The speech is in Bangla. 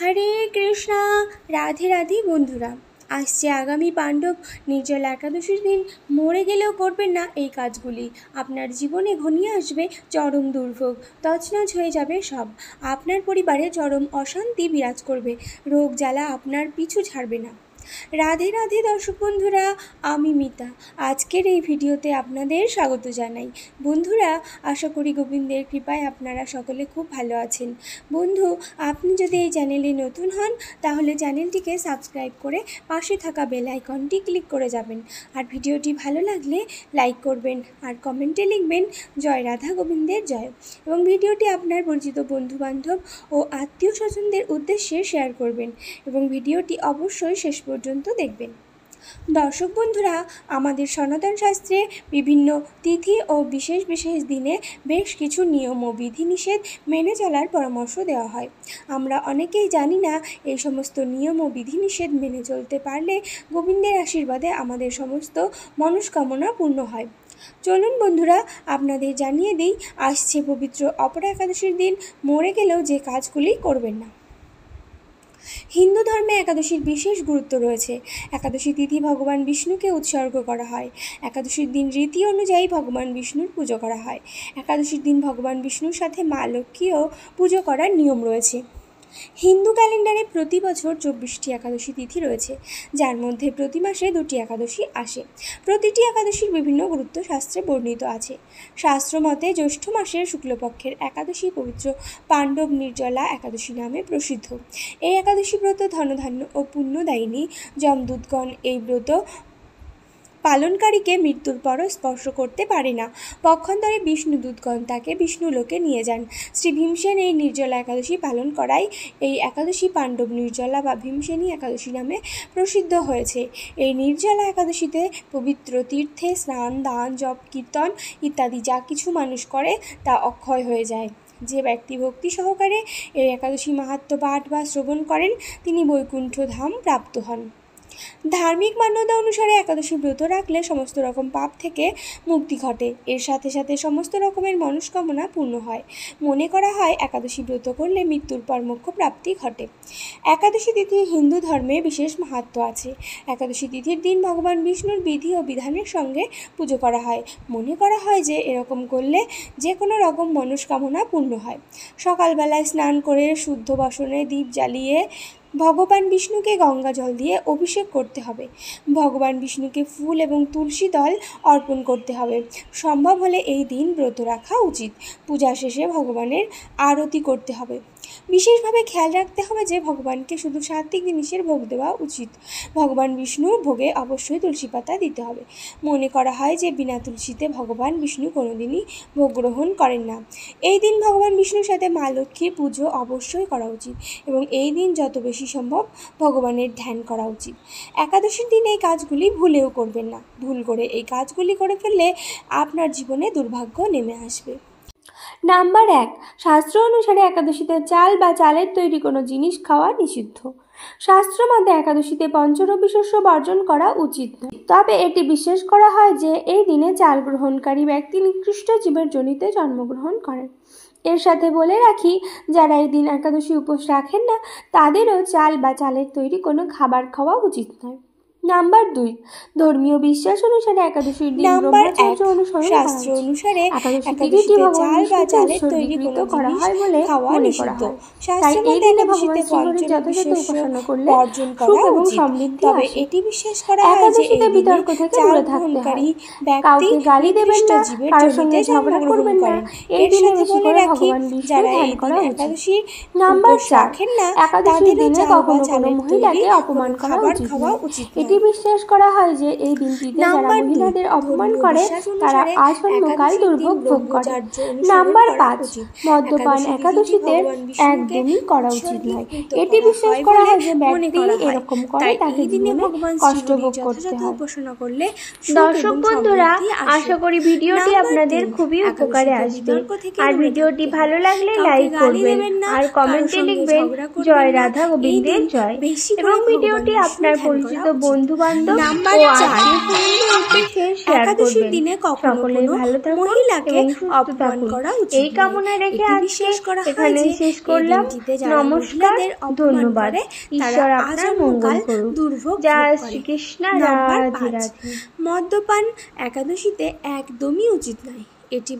হরে কৃষ্ণা। রাধে রাধে বন্ধুরা, আসছে আগামী পাণ্ডব নির্জলা একাদশীর দিন। মরে গেলেও করবেন না এই কাজগুলি। আপনার জীবনে ঘনিয়ে আসবে চরম দুর্ভোগ, তছনছ হয়ে যাবে সব। আপনার পরিবারে চরম অশান্তি বিরাজ করবে, রোগ জ্বালা আপনার পিছু ছাড়বে না। রাধে রাধে দর্শক বন্ধুরা, আমি মিতা। আজকের এই ভিডিওতে আপনাদের স্বাগত জানাই। বন্ধুরা, আশা করি গোবিন্দের কৃপায় আপনারা সকলে খুব ভালো আছেন। বন্ধু, আপনি যদি এই চ্যানেলে নতুন হন তাহলে চ্যানেলটিকে সাবস্ক্রাইব করে পাশে থাকা বেল আইকনটি ক্লিক করে যাবেন। আর ভিডিওটি ভালো লাগলে লাইক করবেন আর কমেন্টে লিখবেন জয় রাধা গোবিন্দের জয়। এবং ভিডিওটি আপনার পরিচিত বন্ধুবান্ধব ও আত্মীয় স্বজনদের উদ্দেশ্যে শেয়ার করবেন এবং ভিডিওটি অবশ্যই শেষ পর্যন্ত দেখবেন। দর্শক বন্ধুরা, আমাদের সনাতন শাস্ত্রে বিভিন্ন তিথি ও বিশেষ বিশেষ দিনে বেশ কিছু নিয়ম ও বিধিনিষেধ মেনে চলার পরামর্শ দেওয়া হয়। আমরা অনেকেই জানি না এই সমস্ত নিয়ম ও বিধিনিষেধ মেনে চলতে পারলে গোবিন্দের আশীর্বাদে আমাদের সমস্ত মনস্কামনা পূর্ণ হয়। চলুন বন্ধুরা, আপনাদের জানিয়ে দিই, আসছে পবিত্র অপরা একাদশীর দিন মরে গেলেও যে কাজগুলি করবেন না। হিন্দু ধর্মে একাদশীর বিশেষ গুরুত্ব রয়েছে। একাদশী তিথি ভগবান বিষ্ণুকে উৎসর্গ করা হয়। একাদশীর দিন রীতি অনুযায়ী ভগবান বিষ্ণুর পুজো করা হয়। একাদশীর দিন ভগবান বিষ্ণুর সাথে মা লক্ষ্মীও পুজো করার নিয়ম রয়েছে। হিন্দু ক্যালেন্ডারে প্রতি বছর 24টি একাদশী তিথি রয়েছে, যার মধ্যে প্রতি মাসে 2টি একাদশী আসে। প্রতিটি একাদশীর বিভিন্ন গুরুত্ব শাস্ত্রে বর্ণিত আছে। শাস্ত্র মতে জ্যৈষ্ঠ মাসের শুক্লপক্ষের একাদশী পবিত্র পাণ্ডব নির্জলা একাদশী নামে প্রসিদ্ধ। এই একাদশী ব্রত ধনধান্য ও পুণ্যদায়িনী। যমদূতগণ এই ব্রত পালনকারীকে মৃত্যুর পরও স্পর্শ করতে পারে না। পক্ষান্তরে বিষ্ণুদূতগণ তাকে বিষ্ণুলোকে নিয়ে যান। শ্রী ভীমসেন এই নির্জলা একাদশী পালন করায় এই একাদশী পাণ্ডব নির্জলা বা ভীমসেনী একাদশী নামে প্রসিদ্ধ হয়েছে। এই নির্জলা একাদশীতে পবিত্র তীর্থে স্নান, দান, জপ, কীর্তন ইত্যাদি যা কিছু মানুষ করে তা অক্ষয় হয়ে যায়। যে ব্যক্তি ভক্তি সহকারে এই একাদশী মাহাত্ম্য পাঠ বা শ্রবণ করেন তিনি বৈকুণ্ঠ ধাম প্রাপ্ত হন। ধার্মিক মান্যতা অনুসারে একাদশী ব্রত রাখলে সমস্ত রকম পাপ থেকে মুক্তি ঘটে। এর সাথে সাথে সমস্ত রকমের মনস্কামনা পূর্ণ হয়। মনে করা হয় একাদশী ব্রত করলে মৃত্যুর পর মোক্ষ প্রাপ্তি ঘটে। একাদশী তিথি হিন্দু ধর্মে বিশেষ মাহাত্ম্য আছে। একাদশী তিথির দিন ভগবান বিষ্ণুর বিধি ও বিধানের সঙ্গে পুজো করা হয়। মনে করা হয় যে এরকম করলে যে কোনো রকম মনস্কামনা পূর্ণ হয়। সকালবেলায় স্নান করে শুদ্ধ বাসনে দীপ জ্বালিয়ে ভগবান বিষ্ণুকে গঙ্গা জল দিয়ে অভিষেক করতে হবে। ভগবান বিষ্ণুকে ফুল এবং তুলসী দল অর্পণ করতে হবে। সম্ভব হলে এই দিন ব্রত রাখা উচিত। পূজা শেষে ভগবানের আরতি করতে হবে। বিশেষভাবে খেয়াল রাখতে হবে যে ভগবানকে শুধু সাত্ত্বিক জিনিসের ভোগ দেওয়া উচিত। ভগবান বিষ্ণুর ভোগে অবশ্যই তুলসী পাতা দিতে হবে। মনে করা হয় যে বিনা তুলসীতে ভগবান বিষ্ণু কোনোদিনই ভোগ গ্রহণ করেন না। এই দিন ভগবান বিষ্ণুর সাথে মা লক্ষ্মীর পুজো অবশ্যই করা উচিত এবং এই দিন যত বেশি সম্ভব ভগবানের ধ্যান করা উচিত। একাদশীর দিন এই কাজগুলি ভুলেও করবেন না। ভুল করে এই কাজগুলি করে ফেললে আপনার জীবনে দুর্ভাগ্য নেমে আসবে। নাম্বার 1, শাস্ত্র অনুসারে একাদশীতে চাল বা চালের তৈরি কোনো জিনিস খাওয়া নিষিদ্ধ। শাস্ত্র মতে একাদশীতে পঞ্চরবি শস্য বর্জন করা উচিত, তবে এটি বিশ্বাস করা হয় যে এই দিনে চাল গ্রহণকারী ব্যক্তি নিকৃষ্ট জীবের যোনিতে জন্মগ্রহণ করেন। এর সাথে বলে রাখি, যারা এই দিন একাদশী উপোস রাখেন না তাদেরও চাল বা চালের তৈরি কোনো খাবার খাওয়া উচিত নয়। নাম্বার 2, ধর্মীয় বিশ্বাস অনুসারে একাদশীর দিন ব্রহ্মচর্য অনুসরণ করা শাস্ত্র অনুসারে একাদশীতে চাল বা চালের তৈরি কোনো করা হয় বলে খাওয়া নিষিদ্ধ। তাই এই দিনে ভগবান শ্রীহরির যথাযথ উপাসনা করলে সুখ এবং সমৃদ্ধি আসে। এটি বিশ্বাস করা হয় যে একাদশীতে বিতর্ক থেকে দূরে থাকতে হয়। কাউকে গালি দেবেন না, কারোর সঙ্গে ঝগড়া করবেন না। এই দিনে বেশি করে ভগবান বিষ্ণুর ধ্যান করা উচিত। নাম্বার 4, একাদশীর দিনে কখনো কোনো মহিলাকে অপমান করা উচিত। এটি বিশ্বাস করা হয় যে এই দিনটিতে যারা মহিলাদের অপমান করে তারা আজন্মকাল দুর্ভোগ ভোগ করে। নাম্বার 5, মদ্যপান একাদশীতে একদমই করা উচিত নয়। এটি বিশ্বাস করা হয় যে ব্যক্তি এরকম করে তাকে জীবনে কষ্ট ভোগ করতে হয়। দর্শক বন্ধুরা, আশা করি ভিডিওটি আপনাদের খুবই উপকারে আসবে। আর ভিডিওটি ভালো লাগলে লাইক করবেন আর কমেন্টে লিখবেন জয় রাধা গোবিন্দের জয়। এবং ভিডিওটি আপনার পরিচিত বন্ধু বন্ধু বান্ধব নাম্বার ও 4, আত্মীয়স্বজনদের উদ্দেশ্যে শেয়ার একাদশীর করবেন। দিনে কখনো সকলে কোনো ভালো থাকুন মহিলাকে এবং সুস্থ অপমান থাকুন। করা উচিত এই কামনা রেখে এটি আজকে বিশ্বাস করা হয় এখানেই যে শেষ এই করলাম। দিনটিতে যারা নমস্কার, মহিলাদের অপমান ধন্যবাদ। করে ঈশ্বর তারা আপনার মঙ্গল আজন্মকাল করুক। দুর্ভোগ ভোগ জয় করে। শ্রীকৃষ্ণ, নাম্বার রাধে 5, রাধে। মদ্যপান একাদশীতে একদমই উচিত নয়। এটি